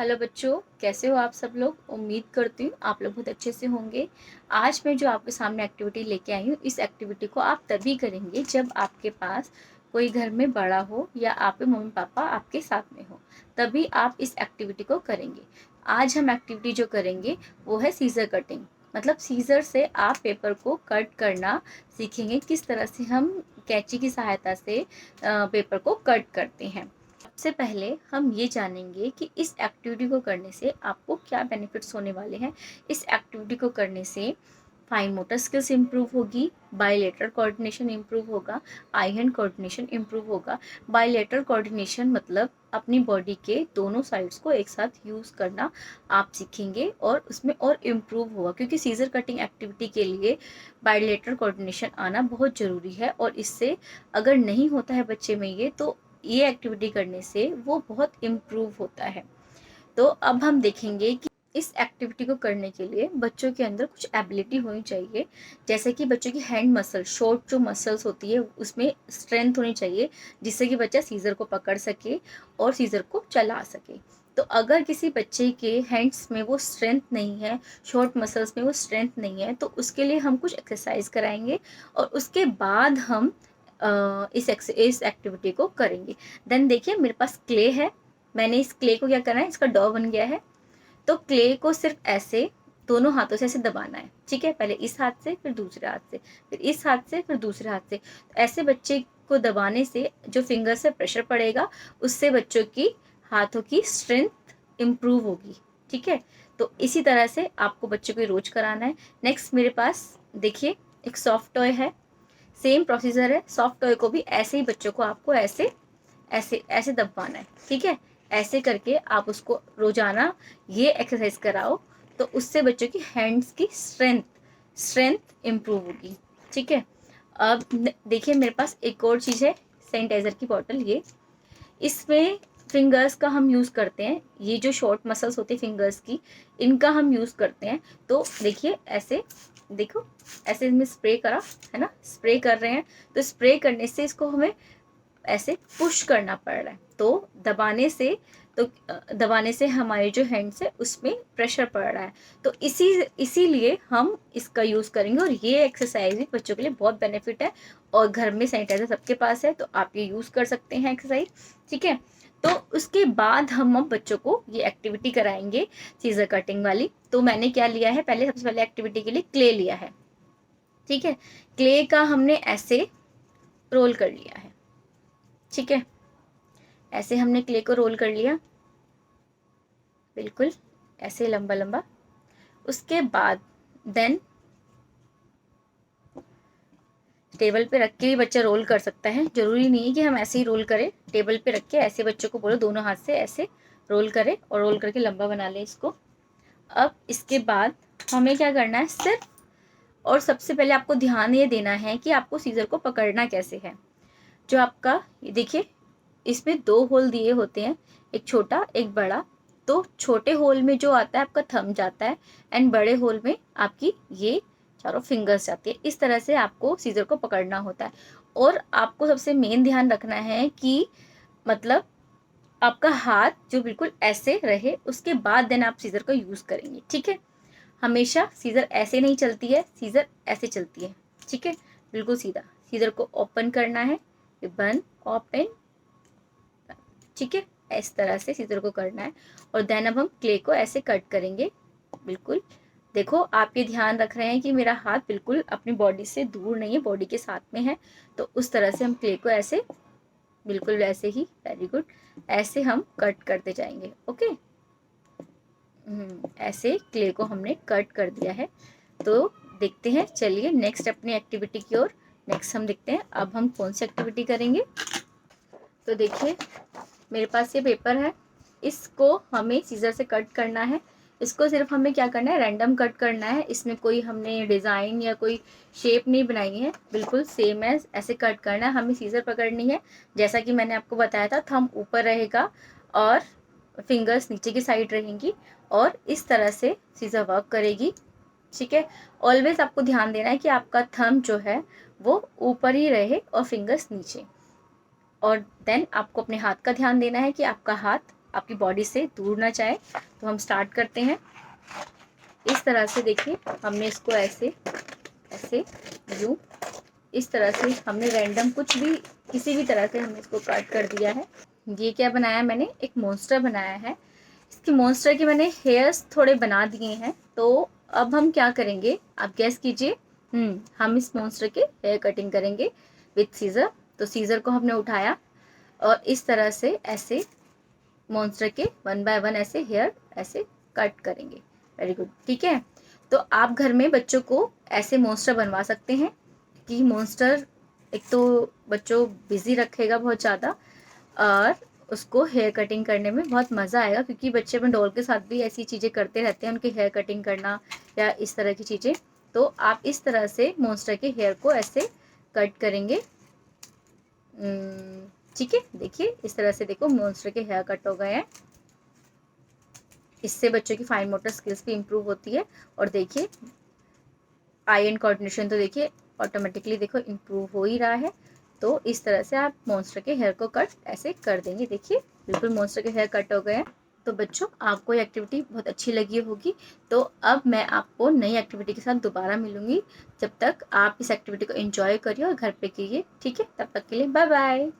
Hello बच्चों, कैसे हो आप सब लोग। उम्मीद करती हूँ आप लोग बहुत अच्छे से होंगे। आज मैं जो आपके सामने एक्टिविटी लेके आई हूँ, इस एक्टिविटी को आप तभी करेंगे जब आपके पास कोई घर में बड़ा हो या आपके मम्मी पापा आपके साथ में हो, तभी आप इस एक्टिविटी को करेंगे। आज हम एक्टिविटी जो करेंगे वो है सीज़र कटिंग। मतलब सीज़र से आप पेपर को कट करना सीखेंगे, किस तरह से हम कैंची की सहायता से पेपर को कट करते हैं। सबसे पहले हम ये जानेंगे कि इस एक्टिविटी को करने से आपको क्या बेनिफिट्स होने वाले हैं। इस एक्टिविटी को करने से फाइन मोटर स्किल्स इम्प्रूव होगी, बायलैटरल कोऑर्डिनेशन इम्प्रूव होगा, आई हैंड कोऑर्डिनेशन इम्प्रूव होगा। बायलैटरल कोऑर्डिनेशन मतलब अपनी बॉडी के दोनों साइड्स को एक साथ यूज़ करना आप सीखेंगे और उसमें और इम्प्रूव होगा, क्योंकि सीजर कटिंग एक्टिविटी के लिए बायलैटरल कोऑर्डिनेशन आना बहुत ज़रूरी है। और इससे अगर नहीं होता है बच्चे में तो ये एक्टिविटी करने से वो बहुत इम्प्रूव होता है। तो अब हम देखेंगे कि इस एक्टिविटी को करने के लिए बच्चों के अंदर कुछ एबिलिटी होनी चाहिए। जैसे कि बच्चों की हैंड मसल, शॉर्ट जो मसल्स होती है उसमें स्ट्रेंथ होनी चाहिए, जिससे कि बच्चा सीज़र को पकड़ सके और सीज़र को चला सके। तो अगर किसी बच्चे के हैंड्स में वो स्ट्रेंथ नहीं है, शॉर्ट मसल्स में वो स्ट्रेंथ नहीं है, तो उसके लिए हम कुछ एक्सरसाइज कराएंगे और उसके बाद हम इस एक्टिविटी को करेंगे। देन देखिए मेरे पास क्ले है, मैंने इस क्ले को क्या करना है, इसका डॉ बन गया है। तो क्ले को सिर्फ ऐसे दोनों हाथों से ऐसे दबाना है, ठीक है। पहले इस हाथ से, फिर दूसरे हाथ से, फिर इस हाथ से, फिर दूसरे हाथ से। तो ऐसे बच्चे को दबाने से जो फिंगर से प्रेशर पड़ेगा, उससे बच्चों की हाथों की स्ट्रेंथ इम्प्रूव होगी, ठीक है। तो इसी तरह से आपको बच्चों को रोज कराना है। नेक्स्ट मेरे पास देखिए एक सॉफ्ट टॉय है, सेम प्रोसीजर है। सॉफ्ट टॉय को भी ऐसे ही बच्चों को आपको ऐसे ऐसे ऐसे दबाना है, ठीक है। ऐसे करके आप उसको रोजाना ये एक्सरसाइज कराओ, तो उससे बच्चों की हैंड्स की स्ट्रेंथ इम्प्रूव होगी, ठीक है। अब देखिए मेरे पास एक और चीज़ है, सैनिटाइजर की बॉटल। ये इसमें फिंगर्स का हम यूज़ करते हैं, ये जो शॉर्ट मसल्स होती है फिंगर्स की, इनका हम यूज़ करते हैं। तो देखिए ऐसे, देखो ऐसे इसमें स्प्रे करा है ना, स्प्रे कर रहे हैं। तो स्प्रे करने से इसको हमें ऐसे पुश करना पड़ रहा है, तो दबाने से हमारे जो हैंड्स है उसमें प्रेशर पड़ रहा है। तो इसीलिए हम इसका यूज़ करेंगे। और ये एक्सरसाइज भी बच्चों के लिए बहुत बेनिफिट है। और घर में सैनिटाइजर सबके पास है, तो आप ये यूज़ कर सकते हैं एक्सरसाइज, ठीक है। तो उसके बाद हम अब बच्चों को ये एक्टिविटी कराएंगे सीजर कटिंग वाली। तो मैंने क्या लिया है, पहले सबसे पहले एक्टिविटी के लिए क्ले लिया है, ठीक है। क्ले का हमने ऐसे रोल कर लिया है, ठीक है। ऐसे हमने क्ले को रोल कर लिया, बिल्कुल ऐसे लंबा लंबा। उसके बाद देन टेबल पे रख के भी बच्चा रोल कर सकता है, जरूरी नहीं है कि हम ऐसे ही रोल करें। टेबल पे रख के ऐसे बच्चों को बोलो दोनों हाथ से ऐसे रोल करे और रोल करके लंबा बना ले इसको। अब इसके बाद हमें क्या करना है सिर्फ, और सबसे पहले आपको ध्यान ये देना है कि आपको सीजर को पकड़ना कैसे है। जो आपका ये देखिए, इसमें दो होल दिए होते हैं, एक छोटा एक बड़ा। तो छोटे होल में जो आता है आपका थंब जाता है, एंड बड़े होल में आपकी ये चारों फिंगर्स जाती है। इस तरह से आपको सीजर को पकड़ना होता है। और आपको सबसे मेन ध्यान रखना है कि मतलब आपका हाथ जो बिल्कुल ऐसे रहे, उसके बाद देन आप सीजर को यूज करेंगे, ठीक है। हमेशा सीजर ऐसे नहीं चलती है, सीजर ऐसे चलती है, ठीक है। बिल्कुल सीधा सीजर को ओपन करना है, बंद ओपन, ठीक है। इस तरह से सीजर को करना है। और देन अब हम क्ले को ऐसे कट करेंगे, बिल्कुल। देखो आप ये ध्यान रख रहे हैं कि मेरा हाथ बिल्कुल अपनी बॉडी से दूर नहीं है, बॉडी के साथ में है। तो उस तरह से हम क्ले को ऐसे, बिल्कुल वैसे ही, वेरी गुड, ऐसे हम कट करते जाएंगे, ओके। ऐसे क्ले को हमने कट कर दिया है। तो देखते हैं, चलिए नेक्स्ट अपनी एक्टिविटी की ओर। नेक्स्ट हम देखते हैं अब हम कौन सी एक्टिविटी करेंगे। तो देखिए मेरे पास ये पेपर है, इसको हमें सीजर से कट करना है। इसको सिर्फ हमें क्या करना है, रैंडम कट करना है। इसमें कोई हमने डिज़ाइन या कोई शेप नहीं बनाई है, बिल्कुल सेम है, ऐसे कट करना है। हमें सीजर पकड़नी है, जैसा कि मैंने आपको बताया था, थंब ऊपर रहेगा और फिंगर्स नीचे की साइड रहेंगी, और इस तरह से सीजर वर्क करेगी, ठीक है। ऑलवेज आपको ध्यान देना है कि आपका थंब जो है वो ऊपर ही रहे और फिंगर्स नीचे। और देन आपको अपने हाथ का ध्यान देना है कि आपका हाथ आपकी बॉडी से दूर ना जाए। तो हम स्टार्ट करते हैं। इस तरह से देखिए हमने इसको ऐसे ऐसे यूँ इस तरह से हमने रैंडम कुछ भी किसी भी तरह से हमने इसको कट कर दिया है। ये क्या बनाया है मैंने, एक मॉन्स्टर बनाया है। इसकी मॉन्स्टर के मैंने हेयर्स थोड़े बना दिए हैं। तो अब हम क्या करेंगे आप गैस कीजिए। हम इस मॉन्स्टर के हेयर कटिंग करेंगे विथ सीज़र। तो सीज़र को हमने उठाया और इस तरह से ऐसे मॉन्स्टर के 1 बाय 1 ऐसे हेयर ऐसे कट करेंगे। वेरी गुड, ठीक है। तो आप घर में बच्चों को ऐसे मॉन्स्टर बनवा सकते हैं कि मॉन्स्टर एक तो बच्चों बिजी रखेगा बहुत ज़्यादा, और उसको हेयर कटिंग करने में बहुत मज़ा आएगा, क्योंकि बच्चे अपने डॉल के साथ भी ऐसी चीज़ें करते रहते हैं, उनके हेयर कटिंग करना या इस तरह की चीज़ें। तो आप इस तरह से मॉन्स्टर के हेयर को ऐसे कट करेंगे। ठीक है, देखिए इस तरह से देखो मॉन्स्टर के हेयर कट हो गए हैं। इससे बच्चों की फाइन मोटर स्किल्स भी इम्प्रूव होती है। और देखिए आई एंड कोऑर्डिनेशन तो देखिए ऑटोमेटिकली देखो इम्प्रूव हो ही रहा है। तो इस तरह से आप मॉन्स्टर के हेयर को कट ऐसे कर देंगे। देखिए बिल्कुल मॉन्स्टर के हेयर कट हो गए हैं। तो बच्चों आपको ये एक्टिविटी बहुत अच्छी लगी होगी। तो अब मैं आपको नई एक्टिविटी के साथ दोबारा मिलूंगी। जब तक आप इस एक्टिविटी को एंजॉय करिए और घर पे कीजिए, ठीक है। तब तक के लिए बाय बाय।